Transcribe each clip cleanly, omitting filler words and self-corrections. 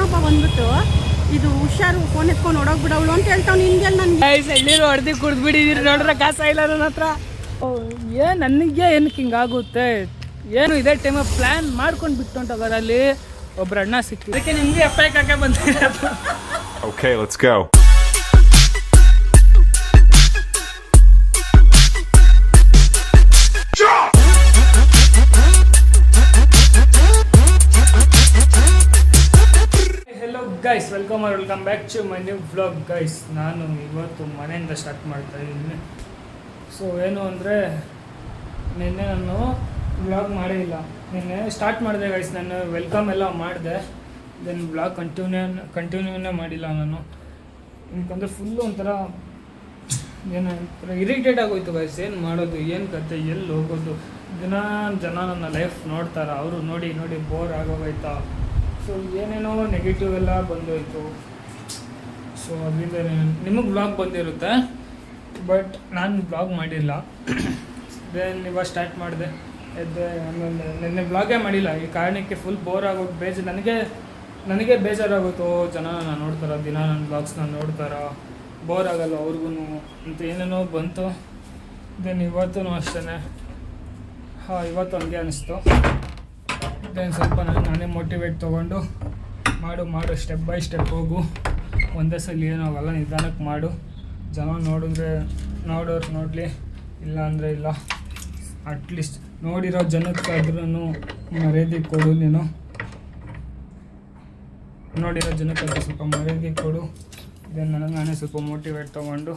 ಇನ್ನೊಬ್ಬ ಬಂದ್ಬಿಟ್ಟು ಇದು ಹುಷಾರು ಫೋನ್ ಎತ್ಕೊಂಡು ಹೊಡೋಗ್ಬಿಡವಳು ಅಂತ ಹೇಳ್ತಾವ್. ನಿನ್ಗೆ ನನಗೆ ಎಳ್ಳೀರು ಹೊಡೆದು ಕುಡ್ದ್ಬಿಟ್ಟಿದ್ದೀರಿ ನೋಡ್ರೆ ಕಾಸ ಇಲ್ಲ ನನ್ನ ಹತ್ರ. ನನಗೆ ಏನಕ್ಕೆ ಹಿಂಗಾಗುತ್ತೆ ಏನು ಇದೇ ಟೈಮ ಪ್ಲ್ಯಾನ್ ಮಾಡ್ಕೊಂಡು ಬಿಟ್ಟು ಹೊಂಟವರಲ್ಲಿ ಒಬ್ರು ಅಣ್ಣ ಸಿಕ್ತು. ಅದಕ್ಕೆ ನಿಮಗೆ ಅಪ್ಪಾಯಿ ಕಾಕ ಬಂದಿರೋದು. Okay, let's go. Hello guys, welcome back to my new vlog guys. ನಾನು ಇವತ್ತು ಮನೆಯಿಂದ ಸ್ಟಾರ್ಟ್ ಮಾಡ್ತಾ ಇದ್ದೀನಿ. ಸೊ ಏನು ಅಂದರೆ ನಿನ್ನೆ ನಾನು ವ್ಲಾಗ್ ಮಾಡೇ ಇಲ್ಲ. ನಿನ್ನೆ ಸ್ಟಾರ್ಟ್ ಮಾಡಿದೆ ಗೈಸ್, ನಾನು ವೆಲ್ಕಮ್ ಎಲ್ಲ ಮಾಡಿದೆ. ದೆನ್ ವ್ಲಾಗ್ ಕಂಟಿನ್ಯೂನೇ ಮಾಡಿಲ್ಲ ನಾನು. ಯಾಕಂದರೆ ಫುಲ್ಲು ಒಂಥರ ಏನು ಇರಿಟೇಟ್ ಆಗೋಯ್ತು ಗೈಸ್. ಏನು ಮಾಡೋದು, ಏನು ಕತೆ, ಎಲ್ಲಿ ಹೋಗೋದು, ಜನ ನನ್ನ ಲೈಫ್ ನೋಡ್ತಾರೆ, ಅವರು ನೋಡಿ ಬೋರ್ ಆಗೋಗೈತಾ. ಸೊ ಏನೇನೋ ನೆಗೆಟಿವ್ ಎಲ್ಲ ಬಂದೋಯ್ತು. ಸೊ ಅದರಿಂದ ನಿಮಗೆ ಬ್ಲಾಗ್ ಬಂದಿರುತ್ತೆ, ಬಟ್ ನಾನು ಬ್ಲಾಗ್ ಮಾಡಿಲ್ಲ. ದೆನ್ ಇವಾಗ ಸ್ಟಾರ್ಟ್ ಮಾಡಿದೆ ಎದ್ದೆ. ಆಮೇಲೆ ನಿನ್ನೆ ಬ್ಲಾಗೇ ಮಾಡಿಲ್ಲ ಈ ಕಾರಣಕ್ಕೆ. ಫುಲ್ ಬೋರ್ ಆಗೋದು, ನನಗೆ ಬೇಜಾರಾಗೋಯ್ತು. ಜನ ನಾನು ನೋಡ್ತಾರ, ದಿನ ನನ್ನ ಬ್ಲಾಗ್ಸ್ನ ನೋಡ್ತಾರ, ಬೋರ್ ಆಗಲ್ಲ ಅವ್ರಿಗೂ ಅಂತ ಏನೇನೋ ಬಂತು. ದೆನ್ ಇವತ್ತೂ ಅಷ್ಟೇ, ಇವತ್ತು ಹಂಗೆ ಅನ್ನಿಸ್ತು. ದೆನ್ ಸ್ವಲ್ಪ ನಾನೇ ಮೋಟಿವೇಟ್ ತೊಗೊಂಡು ಮಾಡು ಸ್ಟೆಪ್ ಬೈ ಸ್ಟೆಪ್ ಹೋಗು, ಒಂದೇ ಸಲ ಏನಾಗಲ್ಲ, ನಿಧಾನಕ್ಕೆ ಮಾಡು. ಜನ ನೋಡೋರು ನೋಡಲಿ, ಇಲ್ಲ ಅಂದರೆ ಇಲ್ಲ. ಅಟ್ಲೀಸ್ಟ್ ನೋಡಿರೋ ಜನಕ್ಕಾದ್ರೂ ಮರ್ಯಾದೆ ಕೊಡು. ನೋಡಿರೋ ಜನಕ್ಕಾದ್ರೂ ಸ್ವಲ್ಪ ಮರ್ಯಾದೆ ಕೊಡು. ದೆನ್ ನನಗೆ ನಾನೇ ಸ್ವಲ್ಪ ಮೋಟಿವೇಟ್ ತೊಗೊಂಡು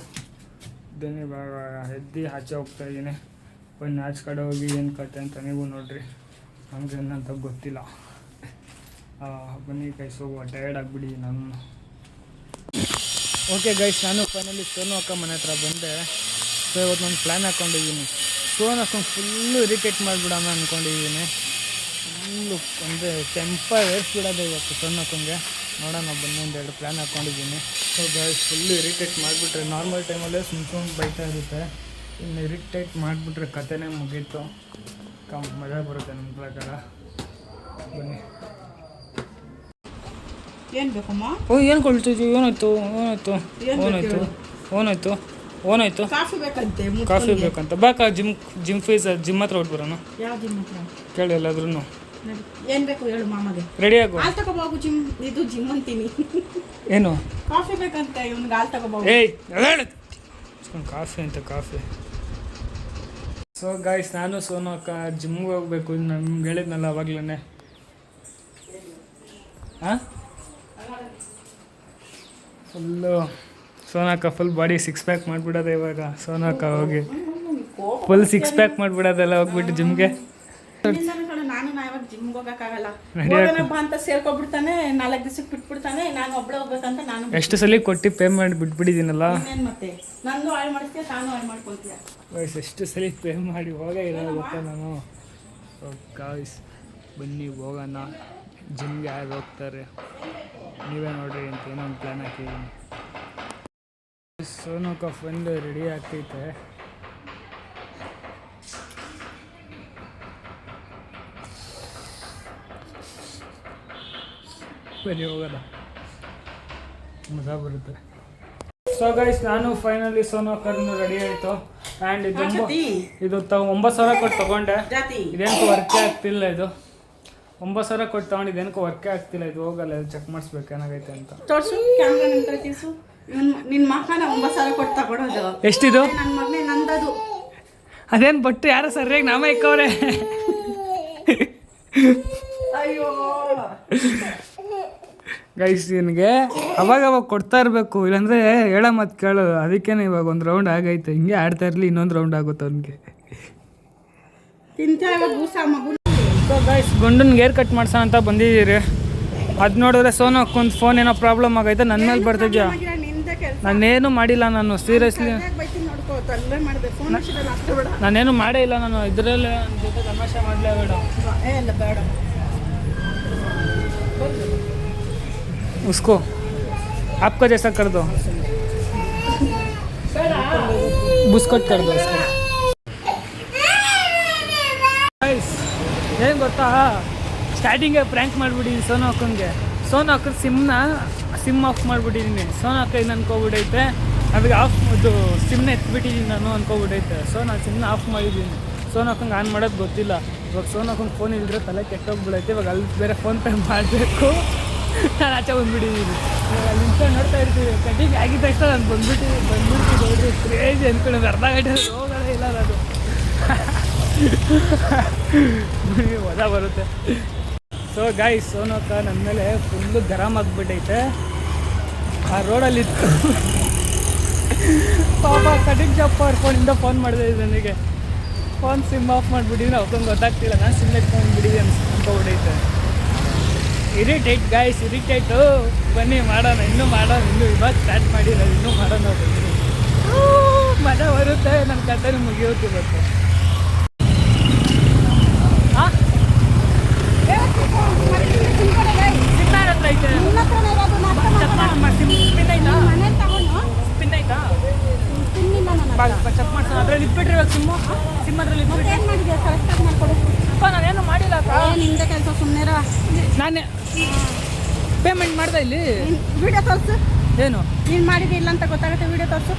ದೆನ್ ಇವಾಗ ಎದ್ದು ಆಚೆ ಹೋಗ್ತಾಯಿದ್ದೀನಿ. ಬನ್ನಿ ಆಚೆ ಕಡೆ ಹೋಗಿ ಏನು ಕತೆ ಅಂತ ನೀವು ನೋಡಿರಿ, ನಮಗೆ ಏನಂತ ಗೊತ್ತಿಲ್ಲ. ಬನ್ನಿ ಗೈಸ್ ಹೋಗುವ, ಟಯರ್ಡ್ ಆಗಿಬಿಡಿ ನಾನು. ಓಕೆ ಗೈಸ್, ನಾನು ಫೈನಲಿ ಸೋನು ಅಕ್ಕ ಮನೆ ಹತ್ರ ಬಂದೆ. ಸೊ ಇವತ್ತು ನಾನು ಪ್ಲ್ಯಾನ್ ಹಾಕ್ಕೊಂಡಿದ್ದೀನಿ. ಸೋನು ಅಕ್ಕಂಗೆ ಫುಲ್ಲು ಇರಿಟೇಟ್ ಮಾಡಿಬಿಡೋಣ ಅಂದ್ಕೊಂಡಿದ್ದೀನಿ. ಫುಲ್ಲು ಅಂದರೆ ಟೆಂಪರ್ ಏರಿಸ್ಬಿಡೋದು ಇವತ್ತು ಸೋನು ಅಕ್ಕಂಗೆ. ನೋಡೋಣ ಬನ್ನಿ, ಒಂದೆರಡು ಪ್ಲ್ಯಾನ್ ಹಾಕ್ಕೊಂಡಿದ್ದೀನಿ. ಸೊ ಗೈಸ್ ಫುಲ್ಲು ಇರಿಟೇಟ್ ಮಾಡಿಬಿಟ್ರೆ, ನಾರ್ಮಲ್ ಟೈಮಲ್ಲೇ ಸುಮ್ಮನೆ ಬೈತಾ ಇರುತ್ತೆ. ಇನ್ನು ಇರಿಟೇಟ್ ಮಾಡಿಬಿಟ್ರೆ ಕತೆನೇ ಮುಗೀತು. ಮಜಾ ಬರುತ್ತೆ ನಮ್ಮ ಪ್ರಕಾರ. ಬನ್ನಿ. ಏನು ಬೇಕಮ್ಮ? ಏನು ಕೊಳ್ತಿದ್ವಿ? ಓನಾಯ್ತು ಕಾಫಿ ಬೇಕಂತೆ. ಕಾಫಿ ಬೇಕಂತ ಬಾಕ. ಜಿಮ್ ಫೀಸ್ ಜಿಮ್ ಹತ್ರ ಹೊಟ್ಬರೋಣ. ಯಾವ ಜಿಮ್ ಹತ್ರ ಕೇಳಿ ಎಲ್ಲಾದ್ರೂ. ಏನು ಬೇಕು ಹೇಳು ಮಾಮಗೆ. ರೆಡಿ ಆಗು. ಹಾಲು ತಗೋಬೋಗು. ಜಿಮ್ ಅಂತೀನಿ. ಏನು ಕಾಫಿ ಬೇಕಂತೆ ಇವ್ನಿಗೆ, ಹಾಲು ತಗೋಬೋಗು. ಕಾಫಿ. ಸೊ ಗೈಸ್, ನಾನು ಸೋನು ಅಕ್ಕ ಜಿಮ್ಗೆ ಹೋಗ್ಬೇಕು. ನಮ್ಗೆ ಹೇಳಿದ್ನಲ್ಲ ಅವಾಗ್ಲೇ. ಫುಲ್ಲು ಸೋನು ಅಕ್ಕ ಫುಲ್ ಬಾಡಿ 6 ಪ್ಯಾಕ್ ಮಾಡಿಬಿಡೋದೆ ಇವಾಗ. ಸೋನು ಅಕ್ಕ ಹೋಗಿ ಫುಲ್ 6 ಪ್ಯಾಕ್ ಮಾಡಿಬಿಡೋದೆಲ್ಲ ಹೋಗ್ಬಿಟ್ಟು ಜಿಮ್ಗೆ. ನಾನು ಯಾವಾಗ ಜಿಮ್ಗೆ ಹೋಗೋಕ್ಕಾಗಲ್ಲ ಅಂತ ಸೇರ್ಕೊಬಿಡ್ತಾನೆ. 4 ದಿವಸಕ್ಕೆ ಬಿಟ್ಬಿಡ್ತಾನೆ. ನಾನು ಒಬ್ಬಳೆ ಹೋಗ್ಬೇಕಂತ ನಾನು ಎಷ್ಟು ಸಲ ಕೊಟ್ಟು ಪೇ ಮಾಡಿ ಬಿಟ್ಬಿಟ್ಟಿದ್ದೀನಲ್ಲ. ಮತ್ತೆ ನಂದು ಹಾಳು ಮಾಡಿಸ್ತೀಯ, ನಾನು ಹಾಳು ಮಾಡ್ಕೊಳ್ತೀಯ. ಗಾಯ್ಸ್ ಎಷ್ಟು ಸಲ ಪೇ ಮಾಡಿ ಹೋಗೇ ಇಲ್ಲ ಗೊತ್ತಾ ನಾನು. ಗಾಯ್ಸ್ ಬನ್ನಿ ಹೋಗೋಣ ಜಿಮ್ಗೆ. ಯಾರು ಹೋಗ್ತಾರೆ ನೀವೇ ನೋಡ್ರಿ ಅಂತ ಏನೋ ಒಂದು ಪ್ಲ್ಯಾನ್ ಹಾಕಿದ್ದೀನಿ. ಸೋನು ಅಕ್ಕ ಫುಲ್ ರೆಡಿ ಆಗ್ತೈತೆ. ಬನ್ನಿ ಹೋಗೋಣ, ಮಜಾ ಬರುತ್ತೆ. ಸೊ ಗೈಸ್, ನಾನು ಫೈನಲಿ ಸೋನು ಅಕ್ಕರ್ನು ರೆಡಿ ಆಯಿತು. ಆ್ಯಂಡ್ ಇದು 9,000 ಕೊಟ್ಟು ತೊಗೊಂಡೆ. ಇದೇನಕ್ಕೂ ವರ್ಕೇ ಆಗ್ತಿಲ್ಲ. ಇದು 9,000 ಕೊಟ್ಟು ತೊಗೊಂಡು ಇದೇನಕ್ಕೂ ವರ್ಕೇ ಆಗ್ತಿಲ್ಲ. ಇದು ಹೋಗಲ್ಲ, ಇದು ಚೆಕ್ ಮಾಡಿಸ್ಬೇಕು ಏನಾಗೈತೆ ಅಂತ. ತೋರಿಸು ಕ್ಯಾಮ್ರಾ ನಂತರ ತಿರ್ಸು. ನಿನ್ನ ಮಕ್ಕನ 9,000 ಕೊಟ್ಟು ತಗೊಳೋದು. ಎಷ್ಟಿದು? ನನ್ನ ಮಗನೇ ನಂದದು. ಅದೇನು ಬಟ್ಟು ಯಾರೋ ಸರಿಯಾಗಿ ನಾಮ ಇಕ್ಕವ್ರೆ. ಅಯ್ಯೋ ಗೈಸ್, ನಿನಗೆ ಅವಾಗ ಕೊಡ್ತಾ ಇರಬೇಕು, ಇಲ್ಲಾಂದರೆ ಹೇಳೋ ಮತ್ತು ಕೇಳು. ಅದಕ್ಕೇ ಇವಾಗ ಒಂದು ರೌಂಡ್ ಆಗೈತೆ. ಹಿಂಗೆ ಆಡ್ತಾ ಇರಲಿ, ಇನ್ನೊಂದು ರೌಂಡ್ ಆಗುತ್ತೆ ಅವನಿಗೆ. ಸೊ ಗೈಸ್, ಗುಂಡನ್ಗೆ ಏರ್ ಕಟ್ ಮಾಡ್ಸೋಣ ಅಂತ ಬಂದಿದ್ದೀರಿ. ಅದು ನೋಡಿದ್ರೆ ಸೋನು ಅಕ್ಕೊಂದು ಫೋನ್ ಏನೋ ಪ್ರಾಬ್ಲಮ್ ಆಗೈತೆ. ನನ್ನ ಮೇಲೆ ಬರ್ತಿದ್ಯಾ? ನಾನೇನು ಮಾಡಿಲ್ಲ. ನಾನು ಸೀರಿಯಸ್ಲಿ ನಾನೇನು ಮಾಡೇ ಇಲ್ಲ. ನಾನು ಇದರಲ್ಲೇ ಜೊತೆ ತಮಾಷೆ ಮಾಡಲೇ ಬೇಡ. उसको आपका जैसा कर दो, बुस्कट कर दो उसको. ಏನು ಗೊತ್ತಾ, ಸ್ಟಾರ್ಟಿಂಗೇ ಪ್ರ್ಯಾಂಕ್ ಮಾಡಿಬಿಡಿ ಸೋನು ಅಕ್ಕಂಗೆ. ಸೋನು ಅಕ್ಕ ಸಿಮ್ ಆಫ್ ಮಾಡಿಬಿಟ್ಟಿದ್ದೀನಿ. ಸೋನು ಅಕ್ಕ ಏನು ಅನ್ಕೋಬಿಟ್ಟೈತೆ ಅವಾಗ ಇದು ಸಿಮ್ನ ಎತ್ಬಿಟ್ಟಿದ್ದೀನಿ ನಾನು ಅನ್ಕೋಬಿಟ್ಟೈತೆ. ಸೊ ನಾನು ಸಿಮ್ನ ಆಫ್ ಮಾಡಿದ್ದೀನಿ. ಸೋನು ಅಕ್ಕಂಗೆ ಆನ್ ಮಾಡೋದು ಗೊತ್ತಿಲ್ಲ. ಇವಾಗ ಸೋನು ಅಕ್ಕಂಗೆ ಫೋನ್ ಇಲ್ಲದ್ರೆ ತಲೆ ಕೆಟ್ಟೋಗ್ಬಿಡೈತೆ. ಇವಾಗ ಅಲ್ಲಿ ಬೇರೆ ಫೋನ್ಪೇ ಮಾಡಬೇಕು. ನಾನು ಆಚೆ ಬಂದುಬಿಟ್ಟಿದ್ದೀನಿ. ಇವಾಗ ಅಲ್ಲಿ ನಿಂತ್ಕೊಂಡು ನೋಡ್ತಾ ಇರ್ತೀವಿ. ಕಟಿಂಗ್ ಆಗಿದ್ದ ತಕ್ಷಣ ನಾನು ಬಂದ್ಬಿಟ್ಟು ನೋಡ್ರಿ ಕ್ರೇಜಿ ಅಂದ್ಕೊಂಡು ಅರ್ಧ ಗಂಟೆ ಹೋಗೋದೇ ಇಲ್ಲ ಅದು ವಜಾ ಬರುತ್ತೆ. ಸೊ ಗಾಯ್ಸ್, ಸೋನು ಅಕ್ಕ ನನ್ನ ಮೇಲೆ ಫುಲ್ಲು ಗರಮ್ ಆಗಿಬಿಟ್ಟೈತೆ. ಆ ರೋಡಲ್ಲಿ ಇತ್ತು ಪಾಪ ಕಟಿಂಗ್ ಶಾಪ್ ಅವ್ರ ಫೋನಿಂದ ಫೋನ್ ಮಾಡಿದೆ ನನಗೆ. ಫೋನ್ ಸಿಮ್ ಆಫ್ ಮಾಡಿಬಿಟ್ಟಿದ್ದೀನಿ. ಅವ್ರಿಗೆ ಗೊತ್ತಾಗ್ತಿಲ್ಲ. ನಾನು ಸಿಮ್ ಎತ್ಕೊಂಡ್ಬಿಟ್ಟಿದ್ದೆ ಅನ್ಕೊಂಡ್ಬಿಟ್ಟೈತೆ. Irritate guys, irritate. ಬನ್ನಿ ಮಾಡೋಣ, ಇನ್ನೂ ಇವಾಗ ಸ್ಟಾರ್ಟ್ ಮಾಡಿರೋದು, ಇನ್ನೂ ಮಾಡೋಣ. ಬನ್ನಿ, ಮಜಾ ಬರುತ್ತೆ. ನನ್ನ ಕಥೆ ಮುಗಿಯೋದು ಇವತ್ತು. ಹಾಂ, ಸಿಗ್ನಲ್ ಹತ್ರ ಐತೆ. ಸ್ಪಿನ್ ಆಯ್ತಾ? ಚೆಕ್ ಮಾಡ್ಸೋಣ. ಅದ್ರಲ್ಲಿ ಇಟ್ಬಿಟ್ರಿ ಇವಾಗ ಸಿಮ್ ಅದ್ರಲ್ಲಿ ಅಪ್ಪ ನಾನೇನು ಮಾಡಿಲ್ಲ ಅಕ್ಕ. ನಿಂದ ಕೆಲಸ ಸುಮ್ಮನೆ ನಾನೇ ಪೇಮೆಂಟ್ ಮಾಡ್ದೆ. ಇಲ್ಲಿ ವಿಡಿಯೋ ತೋರಿಸು. ಏನು ನೀನು ಮಾಡಿದೆ ಇಲ್ಲ ಅಂತ ಗೊತ್ತಾಗುತ್ತೆ. ವಿಡಿಯೋ ತೋರಿಸು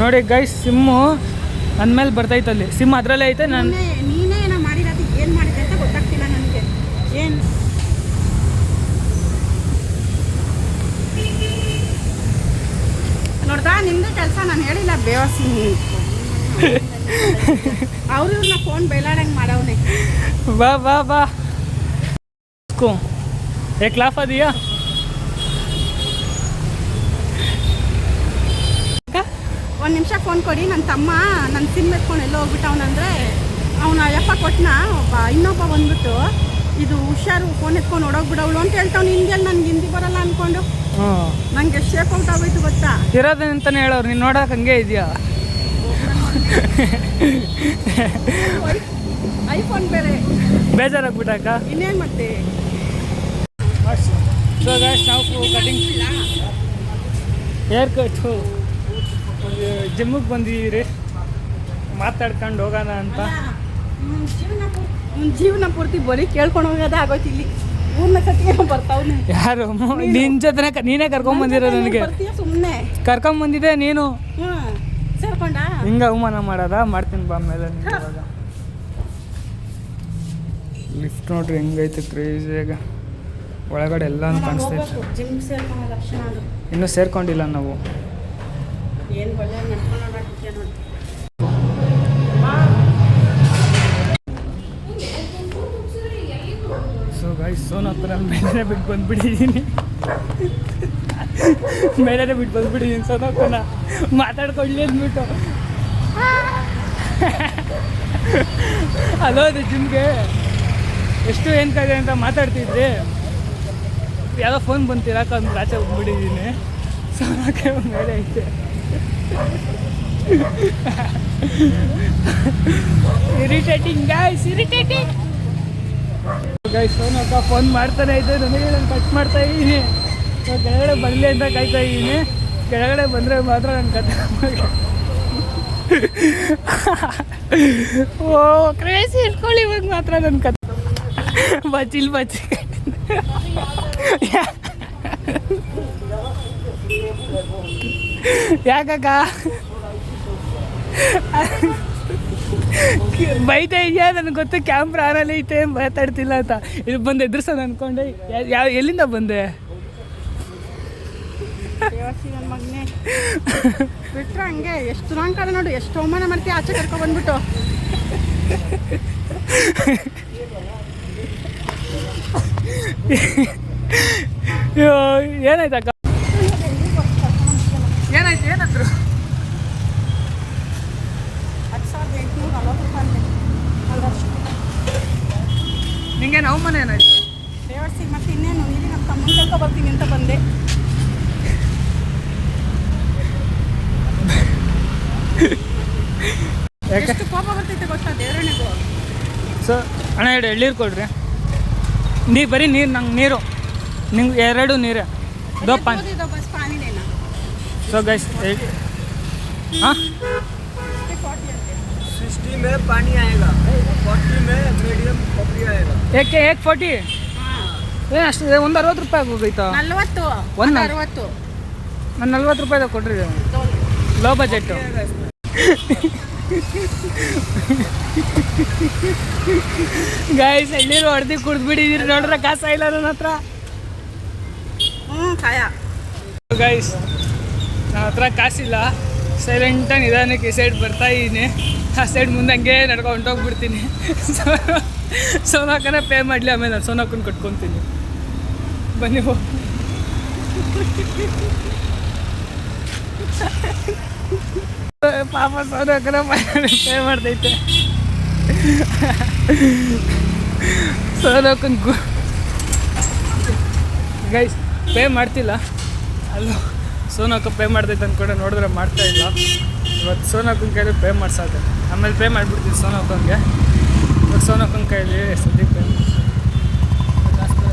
ನೋಡಿ ಗೈಸ್. ಸಿಮ್ಮು ಅಂದಮೇಲೆ ಬರ್ತೈತೆ ಅಲ್ಲಿ. ಸಿಮ್ ಅದರಲ್ಲೇ ಐತೆ. ನಾನು ನೀನೇ ಏನೋ ಮಾಡಿರೋದು, ಏನು ಮಾಡಿದೆ ಅಂತ ಗೊತ್ತಾಗ್ತಿಲ್ಲ ನನಗೆ. ಏನು ನೋಡ್ದಾ, ನಿಂದೇ ಕೆಲಸ. ನಾನು ಹೇಳಿಲ್ಲ ಬೇವಸಿ. ಅವ್ರು ಇವ್ರನ್ನ ಫೋನ್ ಬೈಲಾಡಂಗೆ ಮಾಡವ್ನೆ. ಬಾ ಬಾ ಬಾ ಏ ಕ್ಲಾಫ್ ಅದೀಯಾ? ಒಂದು ನಿಮಿಷ ಫೋನ್ ಕೊಡಿ. ನನ್ನ ತಮ್ಮ ನನ್ನ ಸಿಮ್ ಎತ್ಕೊಂಡು ಎಲ್ಲೋ ಹೋಗ್ಬಿಟ್ಟವನಂದ್ರೆ ಅವನ ಅಯ್ಯಪ್ಪ ಕೊಟ್ಟನ. ಇನ್ನೊಬ್ಬ ಬಂದ್ಬಿಟ್ಟು ಇದು ಹುಷಾರು, ಫೋನ್ ಎತ್ಕೊಂಡು ಓಡೋಗ್ಬಿಡವಳು ಅಂತ ಹೇಳ್ತಾವ್ನು. ಹಿಂದಿಯಲ್ಲಿ ನನಗೆ ಹಿಂದಿ ಬರಲ್ಲ ಅಂದ್ಕೊಂಡು ನಂಗೆ ಶೇಕ್ ಔಟ್ ಆಗೋಯ್ತು ಗೊತ್ತಾ. ಇರೋದಂತಾನೆ ಹೇಳೋರು. ನೀನು ನೋಡೋಕೆ ಹಂಗೆ ಇದೆಯಾ? ಐಫೋನ್ ಬೇರೆ ಬೇಜಾರಾಗ್ಬಿಟ್ಟಾಕ. ಇನ್ನೇನು ಮತ್ತೆ. ಸೊ ಗಾಯ್ಸ್, ನಾವು ಕಟಿಂಗ್ ಹೇರ್ ಕಟ್ಟು ಜಿಮ್ಮಿಗೆ ಬಂದಿದ್ದೀರಿ. ಮಾತಾಡ್ಕೊಂಡು ಹೋಗೋಣ ಅಂತ. ಜೀವನ ಪೂರ್ತಿ ಬರೀ ಕೇಳ್ಕೊಂಡು ಹೋಗೋದೇ ಆಗೋಯ್ತು. ಇಲ್ಲಿ ಊರ್ನ ಕಟ್ಟಿಗೆ ಬರ್ತಾವ್ನೆ. ಯಾರು? ನಿನ್ನ ಜೊತೆ ನೀನೇ ಕರ್ಕೊಂಬಂದಿರೋ. ನನಗೆ ಸುಮ್ಮನೆ ಕರ್ಕೊಂಬಂದಿದ್ದೆ ನೀನು. ಸೇರ್ಕೊಂಡ ಹಿಂಗೆ ಅವಮಾನ ಮಾಡೋದ? ಮಾಡ್ತೀನಿ ಬಾ ಮೇಲೆ. ಇವಾಗ ಲಿಫ್ಟ್ ನೋಡ್ರಿ ಹೆಂಗೈತೆ ಕ್ರೇಜಿಯಾಗ. ಒಳಗಡೆ ಎಲ್ಲಾನು ಕಾಣಿಸ್ತೈತೆ. ಜಿಮ್ ಸೇರ್ಕೊಳ್ಳೋ ಲಕ್ಷಣ ಅದು. ಇನ್ನೂ ಸೇರ್ಕೊಂಡಿಲ್ಲ ನಾವು. ಏನು ಒಳ್ಳೆ ನಡ್ಕೊಂಡು ನೋಡಿ. ಸೊ ಗೈಸ್, ಸೋನು ಹತ್ರ ಮೇಲೇ ಬಿಟ್ಟು ಬಂದ್ಬಿಟ್ಟಿದ್ದೀನಿ. ಮೇಲೇ ಬಿಟ್ಟು ಬಂದ್ಬಿಟ್ಟಿದ್ದೀನಿ ಸೋನು ಹತ್ರನ ಮಾತಾಡ್ಕೊಳ್ಳಿ ಅಂದ್ಬಿಟ್ಟು. ಅಲೋ, ಅದು ಜಿಮ್ಗೆ ಎಷ್ಟು ಏನು ಕಾಯ್ದೆ ಅಂತ ಮಾತಾಡ್ತಿದ್ರಿ. ಯಾವುದೋ ಫೋನ್ ಬಂತಿರಾಕ ಅಂದ್ಬಿಟ್ಟು ಆಚೆ ಬಂದ್ಬಿಟ್ಟಿದ್ದೀನಿ. ಸೋನಕ್ಕೆ ಮೇಲೆ ಐತೆ. Irritating guys, irritating guys. Sonu ಅಕ್ಕ ಫೋನ್ ಮಾಡ್ತಾನೆ ಇದ್ದೆ ನನಗೆ. ನಾನು ಕಟ್ ಮಾಡ್ತಾ ಇದ್ದೀನಿ. ಕೆಳಗಡೆ ಬರಲಿ ಅಂತ ಕಾಯ್ತಾ ಇದ್ದೀನಿ. ಕೆಳಗಡೆ ಬಂದರೆ ಮಾತ್ರ ನನ್ನ ಕತೆ. ಓ ಕ್ರೇಜಿ, ಇಟ್ಕೊಳ್ಳಿ ಇವಾಗ ಮಾತ್ರ ನನ್ನ ಕತೆ. ಬಚ್ಚಿಲ್ ಬಚ್ಚಿ ಯಾಕಕ್ಕ ಬೈತಾ ಇದೆಯಾ? ನನಗೆ ಗೊತ್ತು ಕ್ಯಾಮ್ರಾ ಆನಲ್ಲಿ ಐತೆ, ಮಾತಾಡ್ತಿಲ್ಲ ಅಂತ. ಇಲ್ಲಿ ಬಂದು ಎದುರ್ಸೋದು ಅಂದ್ಕೊಂಡೆ. ಎಲ್ಲಿಂದ ಬಂದೆ? ನನ್ನ ಮಗನೇ ಬಿಟ್ರೆ ಹಂಗೆ ಎಷ್ಟು ರಾಂಕಾಲ ನೋಡು. ಎಷ್ಟು ಅವಮಾನ ಮಾಡ್ತೀಯ ಆಚೆ ಕರ್ಕೊಂಡು ಬಂದ್ಬಿಟ್ಟು. ಏನಾಯ್ತಕ್ಕ? ಏನಾಯ್ತು? ಏನಾದ್ರು? 10,840 ನಿಂಗೆ ಅವಮಾನ ಏನಾಯ್ತು? ದೇವರ್ಸಿ ಮತ್ತೆ ಇನ್ನೇನು ಇಲ್ಲಿ ನಮ್ಮ ತಮ್ಮನ ಕರ್ಕೊ ಬರ್ತೀನಿ ಅಂತ ಬಂದೆ. ಎಷ್ಟು ಕೋಪ ಬರ್ತೈತೆ ಗೊತ್ತಾ ದೇವರನಿಗೂ. ಸೊ ಅಣ್ಣ, 2 ಎಳ್ನೀರು ಕೊಡ್ರಿ. ಬರೀ ನೀರು, ನಂಗೆ ನೀರು, ನಿಂಗೆ 2 ನೀರು दो पानी। बस पानी लेना। सो गाइस हाँ 60 में पानी आएगा, 40 में मीडियम कॉफी आएगा। एक 40। ಏನು ಅಷ್ಟು ಒಂದು 60 ರೂಪಾಯಿ ಹೋಗೈತಾ 40 ಒಂದು 60 ನಾನು 40 ರೂಪಾಯಿದಾಗ ಕೊಡ್ರಿ ಲೋ ಬಜೆಟ್ಟು ಗೈಸ್ ಎಳ್ಳೀರು ಹೊಡೆದು ಕುಡ್ದ್ಬಿಟ್ಟಿದ್ದೀರಿ ನೋಡ್ರೆ ಕಾಸ ಇಲ್ಲ ನನ್ನ ಹತ್ರ ಕಾಯ ಗೈಸ್ ನನ್ನ ಹತ್ರ ಕಾಸಿಲ್ಲ ಸೈಲೆಂಟಾಗಿ ನಿಧಾನಕ್ಕೆ ಈ ಸೈಡ್ ಬರ್ತಾ ಇದ್ದೀನಿ ಆ ಸೈಡ್ ಮುಂದೆ ಹಂಗೆ ನಡ್ಕೊಂಡು ಹೊಂಟೋಗ್ಬಿಡ್ತೀನಿ ಸೋನಾಕನ ಪೇ ಮಾಡಲಿ ಆಮೇಲೆ ನಾನು ಸೋನಾಕನ ಕಟ್ಕೊತೀನಿ ಬನ್ನಿ ಪಾಪ ಸೋನಾಕನ ಪೇ ಮಾಡ್ತೈತೆ ಸೋನಾಕನ್ ಗೈಸ್ ಪೇ ಮಾಡ್ತಿಲ್ಲ ಅಲ್ಲೂ ಸೋನಾಕ ಪೇ ಮಾಡ್ತೈತೆ ಅಂದ್ಕೊಂಡೆ ನೋಡಿದ್ರೆ ಮಾಡ್ತಾ ಇಲ್ಲ ಇವತ್ತು ಸೋನಾಕನ ಕೈಲಿ ಪೇ ಮಾಡ್ಸಾತೆ ಆಮೇಲೆ ಪೇ ಮಾಡಿಬಿಡ್ತೀನಿ ಸೋನಾಕನ್ಗೆ ಇವಾಗ ಸೋನಾಕನ ಕೈಲಿ ಸದ್ಯಕ್ಕೆ ಪೇ ಕಾಸು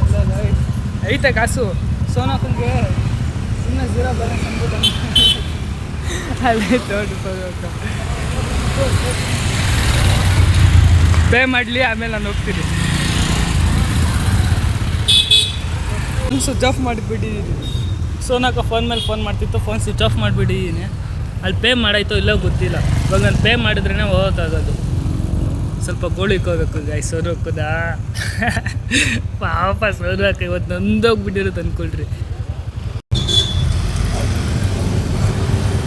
ಐತೆ ಕಾಸು ಸೋನಾಕನ್ಗೆ ಸುಮ್ಮನೆ 0 ಬ್ಯಾಲೆನ್ಸ್ ಅಂದ್ಬಿಟ್ಟು ಅಲ್ಲಿ ತೋಟು ಸೋನಾಕ ಪೇ ಮಾಡಲಿ ಆಮೇಲೆ ನಾನು ಹೋಗ್ತೀನಿ ಸ್ವಿಚ್ ಆಫ್ ಮಾಡಿಬಿಟ್ಟಿದ್ದೀನಿ ಸೋನಾಕ ಫೋನ್ ಮೇಲೆ ಫೋನ್ ಮಾಡ್ತಿತ್ತು ಫೋನ್ ಸ್ವಿಚ್ ಆಫ್ ಮಾಡಿಬಿಟ್ಟಿದ್ದೀನಿ ಅಲ್ಲಿ ಪೇ ಮಾಡಾಯ್ತೋ ಇಲ್ಲೋ ಗೊತ್ತಿಲ್ಲ ಇವಾಗ ನಾನು ಪೇ ಮಾಡಿದ್ರೇ ಹೋಗೋಕ್ಕಾಗೋದು ಸ್ವಲ್ಪ ಗೋಳಿಕೋಬೇಕು ಗಾಯ್ಸ್ ಸೋನೋಕ್ಕದ ಪಾಪ ಸೋನಾಕ ಇವತ್ತು ನೊಂದೋಗ್ಬಿಟ್ಟಿರುತ್ತೆ ಅಂದ್ಕೊಳ್ರಿ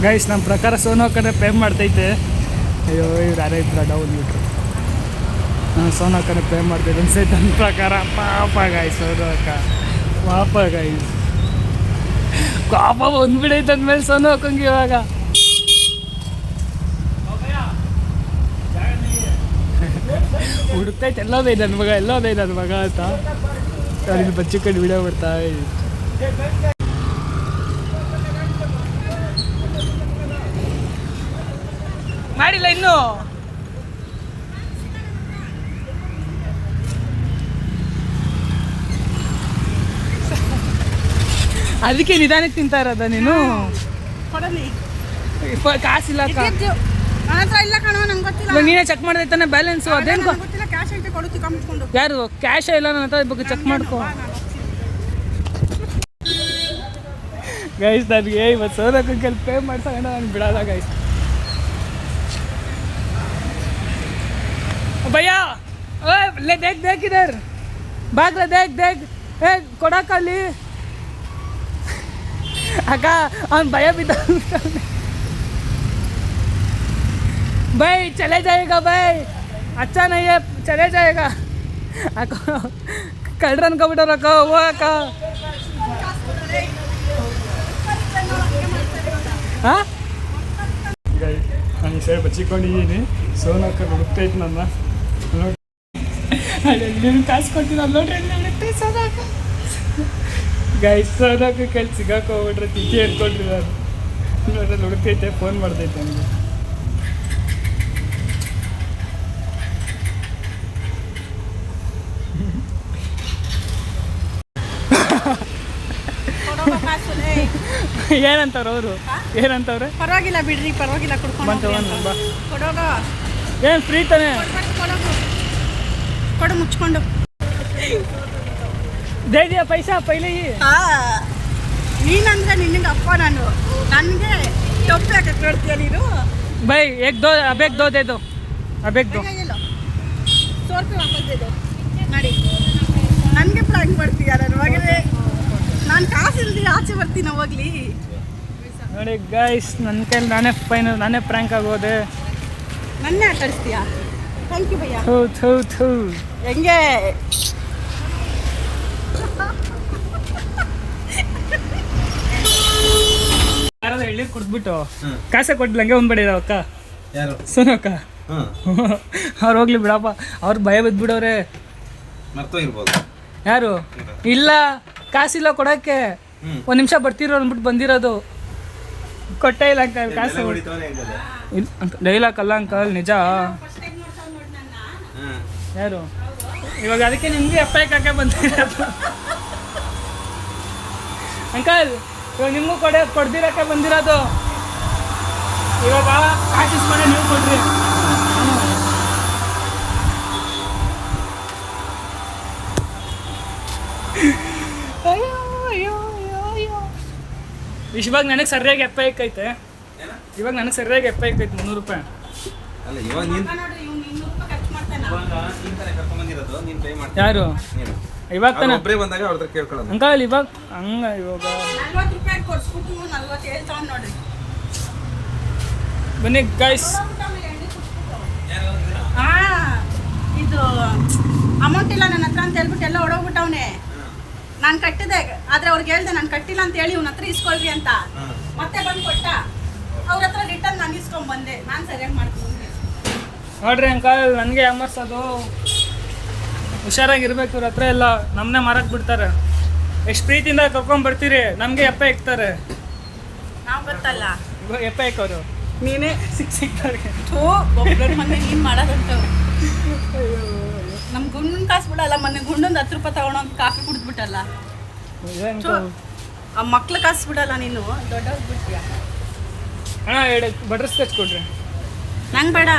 ಗೈಸ್ ನಮ್ಮ ಪ್ರಕಾರ ಸೋನಾಕನೇ ಪೇ ಮಾಡ್ತೈತೆ ಅಯ್ಯೋ ಇವ್ರು ಯಾರೇ ಇಬ್ಬರ ಡೌನ್ ಬಿಟ್ರು ಸೋನಾಕನೇ ಪೇ ಮಾಡ್ತೈತೆ ಅನ್ಸೈತೆ ನನ್ನ ಪ್ರಕಾರ ಪಾಪ ಗಾಯ್ಸ್ ಸೋನಾಕ ಪಾಪ ಗಾಯ್ಸ್ ಪಾಪ ಬಂದ್ಬಿಡೈತೆ ಅಂದಮೇಲೆ ಸೋನಾಕಂಗೆ ಇವಾಗ ಹುಡುಕ್ತೈತೆ ಎಲ್ಲೋದೈ ನನ್ನ ಮಗ ಎಲ್ಲೋದೈ ನನ್ನ ಮಗ ಅಂತ ನಾನು ಇಲ್ಲಿ ಬಚ್ಚಿ ಕಡೆ ವಿಡಿಯೋ ಬಿಡ್ತಾ ಮಾಡಿಲ್ಲ ಇನ್ನು ಅದಕ್ಕೆ ನಿಧಾನಕ್ಕೆ ತಿಂತಾ ಇರೋದ ನೀನು ಕೊಡಲಿ ಕಾಸಿಲ್ಲ ಅಕ್ಕ ನನ್ನ ಹತ್ರ ಇಲ್ಲ ಕಣೋ ನಂಗೆ ಗೊತ್ತಿಲ್ಲ ಇವಾಗ ನೀನೇ ಚೆಕ್ ಮಾಡ್ದೈತಾನೆ ಬ್ಯಾಲೆನ್ಸು ಅದೇನು ಗೊತ್ತಿಲ್ಲ ಕ್ಯಾಶ್ ಐತೆ ಕೊಡು ತಿಕ್ಕೊಂಡ್ಬಿಟ್ಕೊಂಡು ಯಾರು ಕ್ಯಾಶೇ ಇಲ್ಲ ನನ್ನ ಹತ್ರ ಬಗ್ಗೆ ಚೆಕ್ ಮಾಡ್ಕೊ ಗೈಸ್ ನನಗೆ ಇವತ್ತು ಸೋನಾಕನ ಕೈಲಿ ಪೇ ಮಾಡ್ಸೋಣ ನಾನು ಬಿಡಲ್ಲ ಗೈಸ್ भैया ओए ले देख इधर भाग ले देख ए कोडाकली अका हम भैया भी भाई चले जाएगा भाई अच्छा नहीं है चले जाएगा कलरन का बिटा रखा हुआ का हाँ ನಾನು ಈ ಸೈಡ್ ಬಚ್ಚಿಕೊಂಡಿದ್ದೀನಿ ಸೋನಾಕ ಹುಡುಕ್ತೈತೆ ನನ್ನ ಅಲ್ಲಿ ಕಾಸು ಕೊಟ್ಟಿಲ್ಲ ನೋಡ್ರಿ ಅಲ್ಲಿ ಸೋನಾಕ ಗೈಸ್ ಸೋನಾಕ ಕೈಲಿ ಸಿಗಾಕ ಹೋಗ್ಬಿಟ್ರೆ ತಿಕ್ಕಿ ಅನ್ಕೊಂಡ್ರಿ ನಾನು ನೋಡ್ರಲ್ಲಿ ಹುಡುಕ್ತೈತೆ ಫೋನ್ ಮಾಡ್ತೈತೆ ನನಗೆ ಏನಂತವ್ರು ಅವರು ಏನಂತವ್ರೆ ಪರವಾಗಿಲ್ಲ ಬಿಡ್ರಿ ಪರವಾಗಿಲ್ಲ ಕುಡ್ಕೊಂಡು ಕೊಡೋಗ ಏನು ಫ್ರೀ ತಾನೆ ಕೊಡು ಮುಚ್ಕೊಂಡು दे दिया पैसा पहले ही ನೀನಂದ್ರೆ ನಿನಗೆ ಅಪ್ಪ ನಾನು ನನಗೆ ಟೊಪ್ಪೆ ಹಾಕಕ್ಕೆ ನೋಡ್ತೀಯ ನೀನು भाई एक दो अब एक दो दे दो अब एक दो 100 ರೂಪಾಯಿ ವಾಪಸ್ दे दो ನೋಡಿ ನನಗೆ ಪ್ರ್ಯಾಂಕ್ ಮಾಡ್ತೀಯ ನನ್ನ ಮಗನೇ ನಾನು ಕಾಸು ಇಲ್ದಿ ಆಚೆ ಬರ್ತೀನಿ ಹೋಗ್ಲಿ ನೋಡಿ ಗೈಸ್ ನನ್ನ ಕೈಲಿ ನಾನೇ ಪ್ರ್ಯಾಂಕ್ ಆಗೋದೆ ನನ್ನೇ ಆಟಡಿಸ್ತೀಯಾ ಥ್ಯಾಂಕ್ ಯು ಭಯ್ಯ ಥೂ ಹೆಂಗೆ ಯಾರಾದ್ರೂ ಎಳ್ಳೀರು ಕುಡ್ದ್ಬಿಟ್ಟು ಕಾಸೆ ಕೊಟ್ಟಿಲ್ಲ ಹಂಗೆ ಬಂದ್ಬಿಡಿದ ಅಕ್ಕ ಯಾರು ಸೋನಕ್ಕ ಅವ್ರು ಹೋಗ್ಲಿ ಬಿಡಪ್ಪ ಅವ್ರು ಭಯ ಬಿದ್ದುಬಿಡವ್ರೆ ಮರ್ತೋಗಿರ್ಬೋದು ಯಾರು ಇಲ್ಲ ಕಾಸಿಲ್ಲ ಕೊಡೋಕ್ಕೆ ಒಂದು ನಿಮಿಷ ಬರ್ತಿರೋ ಅಂದ್ಬಿಟ್ಟು ಬಂದಿರೋದು ಕೊಟ್ಟೇ ಇಲ್ಲ ಅಂಕಲ್ ಕಾಸು ಇಲ್ಲ ಡೈಲಾಗ್ ಅಲ್ಲ ಅಂಕಲ್ ನಿಜ ಯಾರು ಇವಾಗ ಅದಕ್ಕೆ ನಿಮಗೆ ಎಫ್ ಐ ಕಾಕೆ ಬಂದಿರೋದು ಅಂಕಲ್ ಇವಾಗ ನಿಮಗೂ ಕೊಡ್ದಿರಕ್ಕೆ ಬಂದಿರೋದು ಇವಾಗ ಕಾಸು ಮಾಡಿ ನೀವು ಕೊಡ್ರಿ ಇವಾಗ ನನಗೆ ಸರಿಯಾಗಿ ಎಪ್ಪ ಐತೆ ಇವಾಗ ನನಗೆ ಸರಿಯಾಗಿ ಎಪ್ಪ ಐತೆ 300 ರೂಪಾಯಿ. ಅಲ್ಲ ಇವಾಗ ನೀನು ನೋಡ್ರಿ ಇವ್ನು 200 ರೂಪಾಯಿ ಖರ್ಚು ಮಾಡ್ತಾನೆ. ನೀನ್ ತಾನೇ ಕರ್ಕೊಂಡ್ ಬಂದಿರೋದು, ನೀನ್ ಪೇ ಮಾಡ್ತೀನಿ. ಯಾರು ನೀನು ಇವಾಗ ತಾನೆ ಒಬ್ಬರೇ ಬಂದಾಗ ಅವ್ರ ಹತ್ರ ಕೇಳ್ಕೊಳ್ಳೋದು. ಅಂಕಲ್ ಇವಾಗ ಇವಾಗ 40 ರೂಪಾಯಿ ಕೊಡ್ಸ್ಬಿಟ್ಟು 40 ಹೇಳ್ತಾವ್ ನೋಡ್ರಿ. ಬನ್ನಿ ಗೈಸ್. ಹಾ ಇದು ಅಮೌಂಟ್ ಇಲ್ಲ ನನ್ನ ಹತ್ರ ಅಂತ ಹೇಳ್ಬಿಟ್ಟು ಎಲ್ಲ ಹೊಡೋಗ್ಬಿಟ್ಟವನೆ. ನಾನು ಕಟ್ಟಿದೆ, ಆದ್ರೆ ಅವ್ರಿಗೆ ಹೇಳ್ದೆ ನಾನು ಕಟ್ಟಿಲ್ಲ ಅಂತ ಹೇಳಿ ಇವ್ನ ಹತ್ರ ಇಸ್ಕೊಳ್ರಿ ಅಂತ. ಮತ್ತೆ ಬಂದು ಕೊಟ್ಟ, ಅವ್ರ ಹತ್ರ ರಿಟರ್ನ್ ನಾನು ಇಸ್ಕೊಂಡ್ ಬಂದೆ. ನಾನು ಸರಿಯಾಗಿ ಮಾಡ್ತೀನಿ ನೋಡ್ರಿ ಅಂಕಲ್, ನನಗೆ ಅಮ್ಮರ್ಸೋದು ಹುಷಾರಾಗಿರ್ಬೇಕು. ಇವ್ರ ಹತ್ರ ಎಲ್ಲ ನಮ್ಮನ್ನೇ ಮಾರಕ್ಕೆ ಬಿಡ್ತಾರೆ. ಎಷ್ಟು ಪ್ರೀತಿಯಿಂದ ಕರ್ಕೊಂಡ್ ಬರ್ತೀರಿ, ನಮಗೆ ಎಪ್ಪ ಇಕ್ತಾರೆ. ನಾವು ಗೊತ್ತಲ್ಲ, ಇವಾಗ ಎಪ್ಪ ಇಕ್ಕೋರು ನೀನೇ ಸಿಗ್ತಾರೆ. ಒಬ್ಬರ ಮನೆ ನೀನು ಮಾಡೋದಂತ. ನಮ್ಮ ಗುಂಡನ್ ಕಾಸು ಬಿಡಲ್ಲ. ಮೊನ್ನೆ ಗುಂಡೊಂದು 10 ರೂಪಾಯಿ ತಗೊಂಡೋಗಿ ಕಾಫಿ ಕುಡಿದ್ಬಿಟ್ಟಲ್ಲ. ಆ ಮಕ್ಳ ಕಾಸು ಬಿಡಲ್ಲ ನೀನು, ದೊಡ್ಡವ್ರು ಬಿಡ್ತೀಯ. ಅಣ್ಣ 2 ಬಟರ್ ಸ್ಕಾಚ್ ಕೊಡ್ರಿ. ನಂಗೆ ಬೇಡ.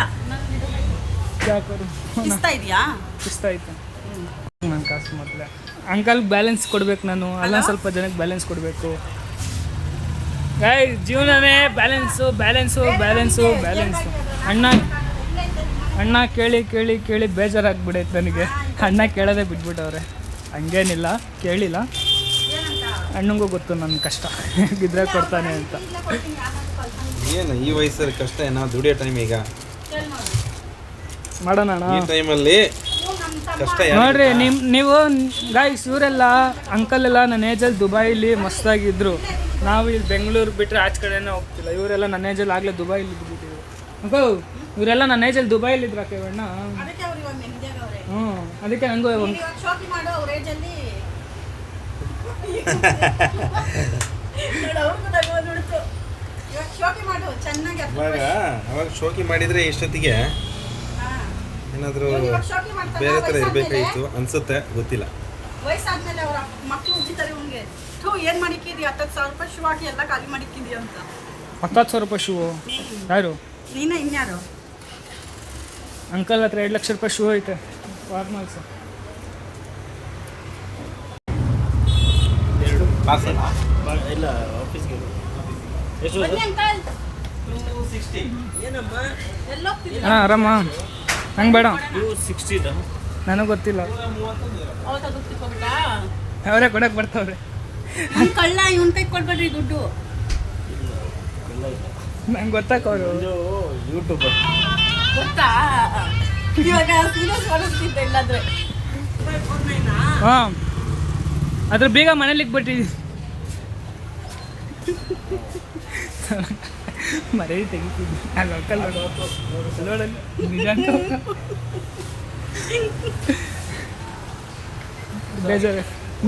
ಯಾಕೋರು ಇಷ್ಟ ಇದೆಯಾ? ಇಷ್ಟ ಆಯ್ತು. ನನ್ನ ಕಾಸು ಮೊದಲೇ ಅಂಕಲ್ಗೆ ಬ್ಯಾಲೆನ್ಸ್ ಕೊಡ್ಬೇಕು ನಾನು. ಅಲ್ಲ ಸ್ವಲ್ಪ ಜನಕ್ಕೆ ಬ್ಯಾಲೆನ್ಸ್ ಕೊಡಬೇಕು. ಗೈ ಜೀವನನೇ ಬ್ಯಾಲೆನ್ಸು ಬ್ಯಾಲೆನ್ಸು ಬ್ಯಾಲೆನ್ಸು ಬ್ಯಾಲೆನ್ಸು. ಅಣ್ಣ ಕೇಳಿ ಕೇಳಿ ಕೇಳಿ ಬೇಜಾರಾಗ್ಬಿಡೈತೆ ನನಗೆ. ಅಣ್ಣ ಕೇಳೋದೇ ಬಿಟ್ಬಿಟ್ಟವ್ರೆ. ಹಂಗೇನಿಲ್ಲ, ಕೇಳಿಲ್ಲ. ಅಣ್ಣಂಗೂ ಗೊತ್ತು ನನ್ನ ಕಷ್ಟ ಇದ್ರೆ ಕೊಡ್ತಾನೆ ಅಂತ. ಏನು ಈ ವಯಸ್ಸಲ್ಲಿ ಕಷ್ಟ ಏನೋ, ದುಡಿಯೋ ಟೈಮ್ ಈಗ. ಮಾಡೋಣ ಅಣ್ಣ. ಈ ಟೈಮಲ್ಲಿ ಕಷ್ಟ ನೋಡ್ರಿ ನೀವು ಗಾಯ್ಸ್, ಇವರೆಲ್ಲ ಅಂಕಲ್ ಎಲ್ಲ ನನ್ನ ಏಜಲ್ಲಿ ದುಬೈಲಿ ಮಸ್ತಾಗಿದ್ರು. ನಾವು ಇಲ್ಲಿ ಬೆಂಗಳೂರು ಬಿಟ್ಟರೆ ಆಚೆ ಕಡೆನೇ ಹೋಗ್ತಿಲ್ಲ. ಇವರೆಲ್ಲ ನನ್ನ ಏಜಲ್ಲಿ ಆಗಲೇ ದುಬೈಲಿ ಇದ್ಬಿಟ್ಟಿದ್ರು. ಅಂಕೋ ಇವರೆಲ್ಲ ನನ್ನ ಏಜಲ್ಲಿ ದುಬೈಲಿ ಇದ್ರು ಅಣ್ಣ. ಹ್ಞೂ ಅದಕ್ಕೆ ನನಗೂ ಶೋಕಿ ಮಾಡೋ ಅವ್ರ ಏಜಲ್ಲಿ ಇವಾಗ ಶೋಕಿ ಮಾಡು ಚೆನ್ನಾಗಿ. ಅವಾಗ ಶೋಕಿ ಮಾಡಿದ್ರೆ ಇಷ್ಟೊತ್ತಿಗೆ ಏನಾದರೂ ಬೇರೆ ಥರ ಇರಬೇಕಾಗಿತ್ತು ಅನ್ಸುತ್ತೆ, ಗೊತ್ತಿಲ್ಲ. ವಯಸ್ಸಾದ್ಮೇಲೆ ಅವರ ಮಕ್ಕಳು ಉಜ್ಜಿತಾರೆ ಇವ್ನಿಗೆ. ಏನು ಮಾಡಿಕ್ಕಿದ್ಯಾ? 10,000 ರೂಪಾಯಿ ಶೂ ಹಾಕಿ ಎಲ್ಲ ಖಾಲಿ ಮಾಡಿಕ್ಕಿದ್ಯಾ ಅಂತ. 10,000 ರೂಪಾಯಿ ಶೂ? ಯಾರು? ನೀನೇ, ಇನ್ಯಾರು? ಅಂಕಲ್ ಹತ್ರ 2 ಲಕ್ಷ ರೂಪಾಯಿ ಶೂ ಐತೆ, ಫಾರ್ಮಲ್ಸ್. ಇಲ್ಲ ಆಫೀಸ್ಗೆ ಬನ್ನಿ ಅಂಕಲ್. ಹಾಂ ಆರಾಮ? ಹಂಗೆ ಬೇಡ, 60 ನನಗೆ ಗೊತ್ತಿಲ್ಲ. ಅವತ್ತು ದುಡ್ಡು ತಿಕ್ಕೊಬಿಟ್ಟಾ? ಅವರೇ ಕೊಡಕ್ಕೆ ಬರ್ತಾವ್ರೆ. ಇವ್ನು ಕಳ್ಳ, ಇವನ್ ಕೈ ಕೊಡ್ಬೇಡ್ರಿ ದುಡ್ಡು. ನಂಗೆ ಗೊತ್ತಾಕವ್ರು ಯೂಟ್ಯೂಬರ್ ಗೊತ್ತಾ? ಇವಾಗ ಸೀರಿಯಸ್ ಮಾಡಿಸ್ತಿದ್ದೆ ಇಲ್ಲಾದ್ರೆ. ಹಾಂ ಅದ್ರ ಬೇಗ ಮನೇಲಿ ಇಕ್ಬಿಟ್ಟಿದ್ವಿ. ಮರೇಲಿ ತೆಗಿತಿದ್ವಿ. ಅಲ್ಲಿ ಲೋಕಲ್ ನೋಡಲ್ಲ ನಿಜ ಬೇಜಾರು.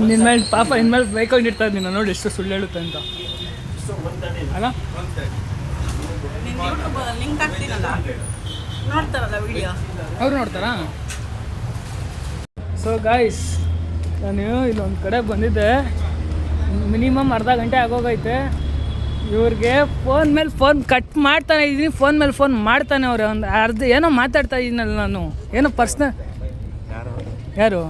ನಿನ್ನ ಮೇಲೆ ಪಾಪ ಇನ್ಮೇಲೆ ಬೈಕೊಂಡಿರ್ತಾರೆ ನಿನ್ನ ನೋಡಿ ಎಷ್ಟು ಸುಳ್ಳು ಹೇಳುತ್ತೆ ಅಂತ ಅಲ್ಲ. ನೀನು ಯೂಟ್ಯೂಬ್ ಲಿಂಕ್ ಹಾಕ್ತೀನಲ್ಲ, ನೋಡ್ತಾರಲ್ಲ ವಿಡಿಯೋ, ಅವ್ರು ನೋಡ್ತಾರಾ? ಸೊ ಗಾಯ್ಸ್, ನಾನು ಇಲ್ಲೊಂದು ಕಡೆ ಬಂದಿದ್ದೆ. ಮಿನಿಮಮ್ ಅರ್ಧ ಗಂಟೆ ಆಗೋಗೈತೆ. ಇವ್ರಿಗೆ ಫೋನ್ ಮೇಲೆ ಫೋನ್ ಕಟ್ ಮಾಡ್ತಾನೆ ಇದ್ದೀನಿ, ಫೋನ್ ಮೇಲೆ ಫೋನ್ ಮಾಡ್ತಾನೆ ಅವ್ರೆ. ಒಂದು ಅರ್ಧ ಏನೋ ಮಾತಾಡ್ತಾ ಇದ್ದೀನಲ್ಲ ನಾನು, ಏನೋ ಪರ್ಸ್ನಲ್. ಯಾರು?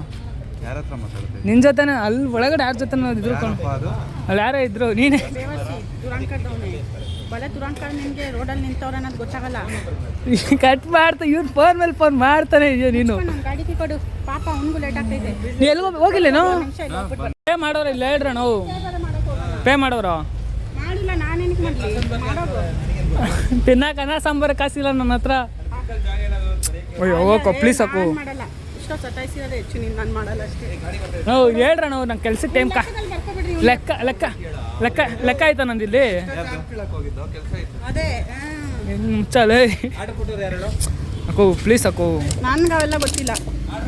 ಯಾರ ಹತ್ರ ಮಾತಾಡ್ತೀವಿ? ನಿನ್ನ ಜೊತೆನೇ ಅಲ್ಲಿ ಒಳಗಡೆ ಯಾರ ಜೊತೆ ಇದ್ರು ಅಲ್ಲಿ ಯಾರೋ ಇದ್ರು. ನೀನೇ ದುರಾಂಕರ್ದವನೇ. ಬಲೆ ದುರಾಂಕರ್ ನಿನಗೆ ರೋಡಲ್ಲಿ ನಿಂತವ್ರೆ ಅನ್ನೋದು ಗೊತ್ತಾಗಲ್ಲ. ಕಟ್ ಮಾಡ್ತಾ ಇವ್ರು ಫೋನ್ ಮೇಲೆ ಫೋನ್ ಮಾಡ್ತಾನೆ ಇದೆಯಾ ನೀನು? ನಮ್ಮ ಗಾಡಿಗೆ ಕೊಡು, ಪಾಪ ಅವನಿಗೂ ಲೇಟ್ ಆಗ್ತೈತೆ. ನೀ ಎಲ್ಲಿಗೋ ಹೋಗಿಲ್ಲೇನೋ? ಪೇ ಮಾಡೋರು ಇಲ್ಲ ಹೇಳ್ರ ನಾವು ಪೇ ಮಾಡೋರು. ಮಾಡಿಲ್ಲ, ನಾನೇನಕ್ಕೆ ಮಾಡಲಿ? ಮಾಡೋದು ತಿನ್ನಕ್ಕೆ ಅನ್ನ ಸಾಂಬಾರು ಕಾಸಿಲ್ಲ ನನ್ನ ಹತ್ರ. ಅಯ್ಯೋ ಹೋಗೋ ಪ್ಲೀಸ್ ಸಾಕು. ಮಾಡಲ್ಲ, ಇಷ್ಟೋ ಸತಾಯಿಸಿರೋದೇ ಹೆಚ್ಚು. ನೀನು ನಾನು ಮಾಡಲ್ಲ ಅಷ್ಟೇ. ನಾವು ಹೇಳ್ರ ನಾವು ನಂಗೆ ಕೆಲ್ಸಕ್ಕೆ ಟೈಮ್ ಬರ್ಕೊಬಿಡ್ರಿ. ಲೆಕ್ಕ ಲೆಕ್ಕ ಲೆಕ್ಕ ಲೆಕ್ಕ ಆಯ್ತಾ ನಂದಿಲ್ಲಿ? ಅದೇ ಮುಚ್ಚಲೆ ಅಕ್ಕೋ ಪ್ಲೀಸ್ ಅಕ್ಕೋ. ನನ್ಗೆ ಅವೆಲ್ಲ ಗೊತ್ತಿಲ್ಲ.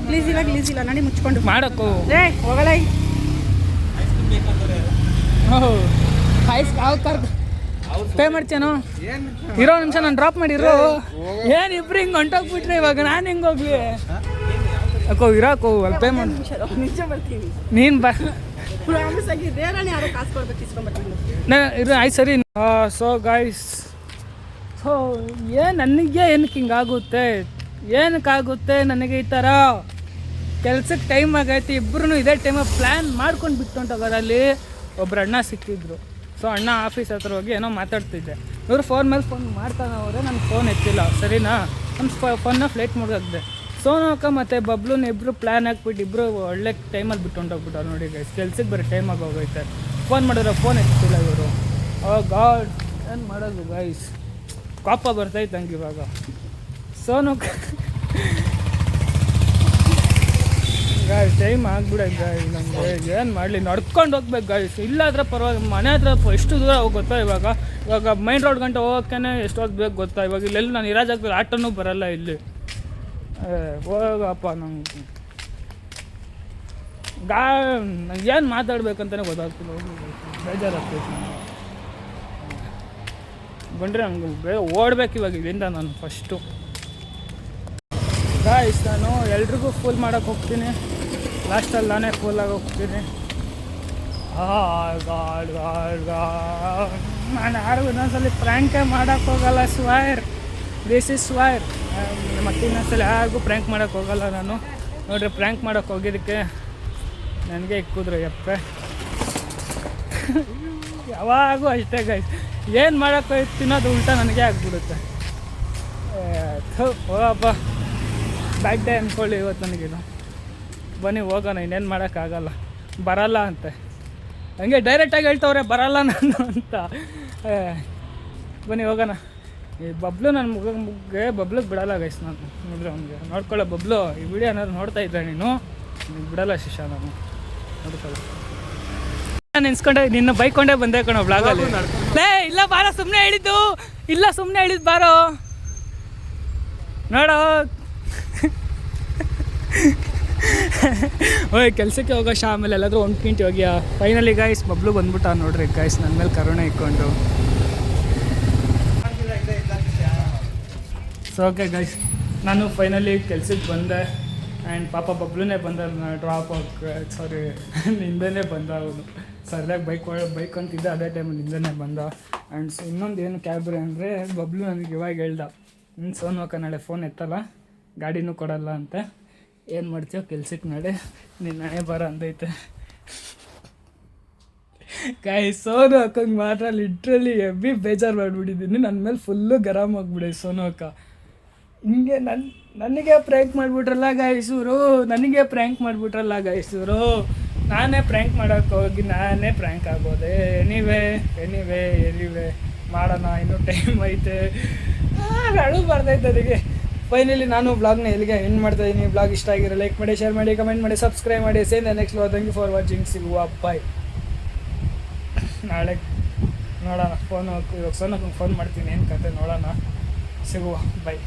ಪ್ಲೀಸ್ ಇವಾಗ ಲೀಸ್ ಇಲ್ಲ, ನಡಿ ಮುಚ್ಕೊಂಡು ಮಾಡಕ್ಕೋ. ಏ ಹೋಗಲ್ಲ. ಹೋ ಐಸ್ ಪೇ ಮಾಡ್ತೇನೋ? ಇರೋ ನಿಮಿಷ ನಾನು ಡ್ರಾಪ್ ಮಾಡಿರೋ. ಏನು ಇಬ್ರು ಹಿಂಗೆ ಹೊಂಟೋಗ್ಬಿಟ್ರೆ ಇವಾಗ ನಾನು ಹೆಂಗೆ ಹೋಗ್ಲಿ? ಅಕ್ಕೋ ಇರಾಕೋ ಅಲ್ಲಿ ಪೇ ಮಾಡಿ. ನಿಜ ಬರ್ತೀನಿ. ನೀನು ಬಾ ಪ್ರಾಮಿಸ್ ಆಗಿ ಬೇರೆನೇ ಯಾರೋ ಕಾಸು ಕೊಡ್ಬೇಕು, ಇಸ್ಕೊಂಡ್ಬರ್ತೀನಿ. ಇದು ಆಯ್ತು ಸರಿ. ಸೊ ಗಾಯ್ಸ್, ಸೊ ನನಗೆ ಏನಕ್ಕೆ ಹಿಂಗಾಗುತ್ತೆ? ಏನಕ್ಕಾಗುತ್ತೆ ನನಗೆ ಈ ಥರ? ಕೆಲ್ಸಕ್ಕೆ ಟೈಮ್ ಆಗೈತಿ, ಇಬ್ಬರೂ ಇದೇ ಟೈಮಾಗ ಪ್ಲ್ಯಾನ್ ಮಾಡ್ಕೊಂಡು ಬಿಟ್ಟು ಹೊಂಟೋಗೋರಲ್ಲಿ ಒಬ್ಬರು ಅಣ್ಣ ಸಿಕ್ಕಿದ್ರು. ಸೊ ಅಣ್ಣ ಆಫೀಸ್ ಹತ್ರ ಹೋಗಿ ಏನೋ ಮಾತಾಡ್ತಿದ್ದೆ. ಇವರು ಫೋನ್ ಮೇಲೆ ಫೋನ್ ಮಾಡ್ತಾನೆ ಅವರೇ, ನನ್ನ ಫೋನ್ ಎತ್ತಿಲ್ಲ ಸರಿನಾ. ನನ್ನ ಫೋನ್ನ ಫ್ಲೈಟ್ ಮುಗಿದೆ. ಸೋನೋಕ ಮತ್ತು ಬಬ್ಲೂನ ಇಬ್ಬರು ಪ್ಲ್ಯಾನ್ ಹಾಕ್ಬಿಟ್ಟು ಇಬ್ಬರು ಒಳ್ಳೆ ಟೈಮಲ್ಲಿ ಬಿಟ್ಟು ಹೊಂಟೋಗ್ಬಿಟ್ಟವ್ರು ನೋಡಿ ಗೈಸ್. ಕೆಲ್ಸಕ್ಕೆ ಬರೋ ಟೈಮಾಗಿ ಹೋಗೈತೆ. ಫೋನ್ ಮಾಡಿದ್ರೆ ಫೋನ್ ಎತ್ತಿಲ್ಲ ಇವರು. ಗಾಡ್ ಏನು ಮಾಡೋದು ಗೈಸ್, ಕೋಪ ಬರ್ತೈತೆ ಹಂಗೆ ಇವಾಗ. ಸೋನೋಕ ಗಾಯ್ಸ್ ಟೈಮ್ ಆಗ್ಬಿಡೈತೆ ಗಾಯ್ಸ್. ನಮಗೆ ಏನು ಮಾಡಲಿ, ನಡ್ಕೊಂಡು ಹೋಗ್ಬೇಕು ಗಾಯ್ಸ್. ಇಲ್ಲಾದ್ರೆ ಪರವಾಗಿಲ್ಲ, ಮನೆ ಹತ್ರ ಎಷ್ಟು ದೂರ ಹೋಗುತ್ತಾ ಇವಾಗ ಮೈನ್ ರೋಡ್ ಗಂಟೆ ಹೋಗೋಕ್ಕೇ ಎಷ್ಟು ಹೋಗ್ಬೇಕು ಗೊತ್ತಾ. ಇವಾಗ ಇಲ್ಲೆಲ್ಲ ನಾನು ಇರೋ ಜಾಗದಲ್ಲಿ ಆಟೋನೂ ಬರೋಲ್ಲ ಇಲ್ಲಿ. ಹೋಗಪ್ಪ ನಂಗೆ ನಂಗೆ ಏನು ಮಾತಾಡ್ಬೇಕಂತಲೇ ಗೊತ್ತಾಗ್ತಿಲ್ಲ. ಬೇಜಾರಾಗ್ತೈತೆ ನನಗೆ. ಬಂದರೆ ನಮ್ಗೆ ಬೇಗ ಓಡ್ಬೇಕು ಇವಾಗ ಇಲ್ಲಿಂದ ನಾನು ಫಸ್ಟು. ಗಾಯ್ಸ್ ನಾನು ಎಲ್ರಿಗೂ ಫುಲ್ ಮಾಡೋಕ್ಕೆ ಹೋಗ್ತೀನಿ, ಲಾಸ್ಟಲ್ಲಿ ನಾನೇ ಫುಲ್ಲಾಗಿ ಹೋಗ್ತೀನಿ. ನಾನು ಯಾರಿಗೂ ಇನ್ನೊಂದ್ಸಲಿ ಪ್ರ್ಯಾಂಕೇ ಮಾಡೋಕ್ಕೆ ಹೋಗಲ್ಲ ಸ್ವೈರ್. This is ಸ್ವೈರ್. ಮತ್ತು ಇನ್ನೊಂದ್ಸಲ ಯಾರಿಗೂ ಪ್ರ್ಯಾಂಕ್ ಮಾಡೋಕ್ಕೆ ಹೋಗಲ್ಲ ನಾನು. ನೋಡ್ರಿ ಪ್ರ್ಯಾಂಕ್ ಮಾಡೋಕ್ಕೆ ಹೋಗಿದ್ದಕ್ಕೆ ನನಗೆ ಇಕ್ಕಿದ್ರು ಯಪ್ಪೆ. ಯಾವಾಗೂ ಅಷ್ಟೇ ಗೈಸ್, ಏನು ಮಾಡೋಕ್ಕೆ ತಿನ್ನೋದು ಉಲ್ಟಾ ನನಗೆ ಆಗ್ಬಿಡುತ್ತೆ. ಹೋಗಪ್ಪ, ಬ್ಯಾಕ್ ಡೇ ಅಂದ್ಕೊಳ್ಳಿ ಇವತ್ತು ನನಗಿದು. ಬನ್ನಿ ಹೋಗೋಣ, ಇನ್ನೇನು ಮಾಡೋಕ್ಕಾಗಲ್ಲ. ಬರಲ್ಲ ಅಂತೆ ಹಂಗೆ ಡೈರೆಕ್ಟಾಗಿ ಹೇಳ್ತವ್ರೆ ಬರಲ್ಲ ನಾನು ಅಂತ. ಬನ್ನಿ ಹೋಗೋಣ. ಈ ಬಬ್ಲು ನನ್ನ ಮುಗ್ಗೆ ಬಬ್ಲಿಗೆ ಬಿಡಲ್ಲ ಗೈಸ್ ನಾನು. ನೋಡ್ರಿ ಅವ್ನಿಗೆ ನೋಡ್ಕೊಳ್ಳೋ ಬಬ್ಲು, ಈ ವಿಡಿಯೋ ಏನಾದ್ರು ನೋಡ್ತಾ ಇದ್ದೆ ನೀನು ಬಿಡಲ್ಲ ಶಿಷ್ಯ ನಾನು ನೋಡ್ಕೊಳ್ಳೋ. ನಾನು ನೆನ್ಸ್ಕೊಂಡೆ ನಿನ್ನ ಬೈಕೊಂಡೇ ಬಂದೆ ಕಣೋ ಬ್ಲಾಗಲ್ಲಿ. ಇಲ್ಲ ಬಾರೋ, ಸುಮ್ಮನೆ ಹೇಳಿದ್ದು ಇಲ್ಲ, ಸುಮ್ಮನೆ ಹೇಳಿದ್ದು ಬಾರೋ ನೋಡೋ. ಹೋಯ್ ಕೆಲಸಕ್ಕೆ ಹೋಗೋ ಆಮೇಲೆ ಎಲ್ಲಾದರೂ 1 ಕಿಂಟಿ ಹೋಗ್ಯಾ. ಫೈನಲಿ ಗಾಯ್ಸ್ ಬಬ್ಲು ಬಂದ್ಬಿಟ್ಟ ನೋಡ್ರಿ ಗಾಯ್ಸ್, ನನ್ನ ಮೇಲೆ ಕರುಣೆ ಇಟ್ಕೊಂಡು. ಸೊ ಓಕೆ ಗೈಸ್, ನಾನು ಫೈನಲಿ ಕೆಲ್ಸಕ್ಕೆ ಬಂದೆ. ಆ್ಯಂಡ್ ಪಾಪ ಬಬ್ಲುನೇ ಬಂದ ಡ್ರಾಪ್ ಸಾರಿ ನಿಂದನೇ ಬಂದ ಅವನು. ಸರಿಯಾಗಿ ಬೈಕ್ ಅಂತಿದ್ದೆ, ಅದೇ ಟೈಮಲ್ಲಿ ನಿಂದನೇ ಬಂದ. ಆ್ಯಂಡ್ ಇನ್ನೊಂದು ಏನು ಕ್ಯಾಬ್ರೆ ಅಂದರೆ ಬಬ್ಲು ನನಗೆ ಇವಾಗ ಹೇಳ್ದ, ಸೋನ್ವಕ್ಕ ನಾಳೆ ಫೋನ್ ಎತ್ತಲ್ಲ, ಗಾಡಿನೂ ಕೊಡಲ್ಲ ಅಂತೆ. ಏನು ಮಾಡ್ತೀಯೋ ಕೆಲ್ಸಕ್ಕೆ ನಾಳೆ ನಿನ್ನ ಹಣೆ ಬರ ಅಂದೈತೆ. ಸೋನು ಅಕ್ಕಂಗೆ ಮಾತ್ರ ಲಿಟ್ರಲಿ ಹೆವಿ ಬೇಜಾರು ಮಾಡಿಬಿಟ್ಟಿದ್ದೀನಿ. ನನ್ನ ಮೇಲೆ ಫುಲ್ಲು ಗರಮ್ ಆಗಿಬಿಡಿ ಸೋನು ಅಕ್ಕ. ಹಿಂಗೆ ನನಗೆ ಪ್ರ್ಯಾಂಕ್ ಮಾಡಿಬಿಟ್ರಲ್ಲ ಗಾಯ್ಸೂರು, ನನಗೆ ಪ್ರ್ಯಾಂಕ್ ಮಾಡಿಬಿಟ್ರಲ್ಲ ಗಾಯ್ಸೂರು. ನಾನೇ ಪ್ರ್ಯಾಂಕ್ ಮಾಡೋಕ್ಕೆ ಹೋಗಿ ನಾನೇ ಪ್ರ್ಯಾಂಕ್ ಆಗೋದೆ. ಎನಿವೆ ಮಾಡೋಣ, ಇನ್ನೂ ಟೈಮ್ ಐತೆ. ಅಳು ಬರ್ತೈತೆ ಅದಕ್ಕೆ. ಫೈನಲಿ ನಾನು ಬ್ಲಾಗ್ನ ಎಲ್ಲಿಗೆ ಎಂಡ್ ಮಾಡ್ತಾಯಿದ್ದೀನಿ. ಬ್ಲಾಗ್ ಇಷ್ಟ ಆಗಿರೋ ಲೈಕ್ ಮಾಡಿ, ಶೇರ್ ಮಾಡಿ, ಕಮೆಂಟ್ ಮಾಡಿ, ಸಬ್ಸ್ಕ್ರೈಬ್ ಮಾಡಿ. Same next blog. Thank you for watching. ಸಿಗುವ ಬಾಯ್. ನಾಳೆ ನೋಡೋಣ. ಇವಾಗ ಸೋನಕ್ಕೆ ಫೋನ್ ಮಾಡ್ತೀನಿ, ಏನು ಕತೆ ನೋಡೋಣ. ಸಿಗುವ ಬಾಯ್.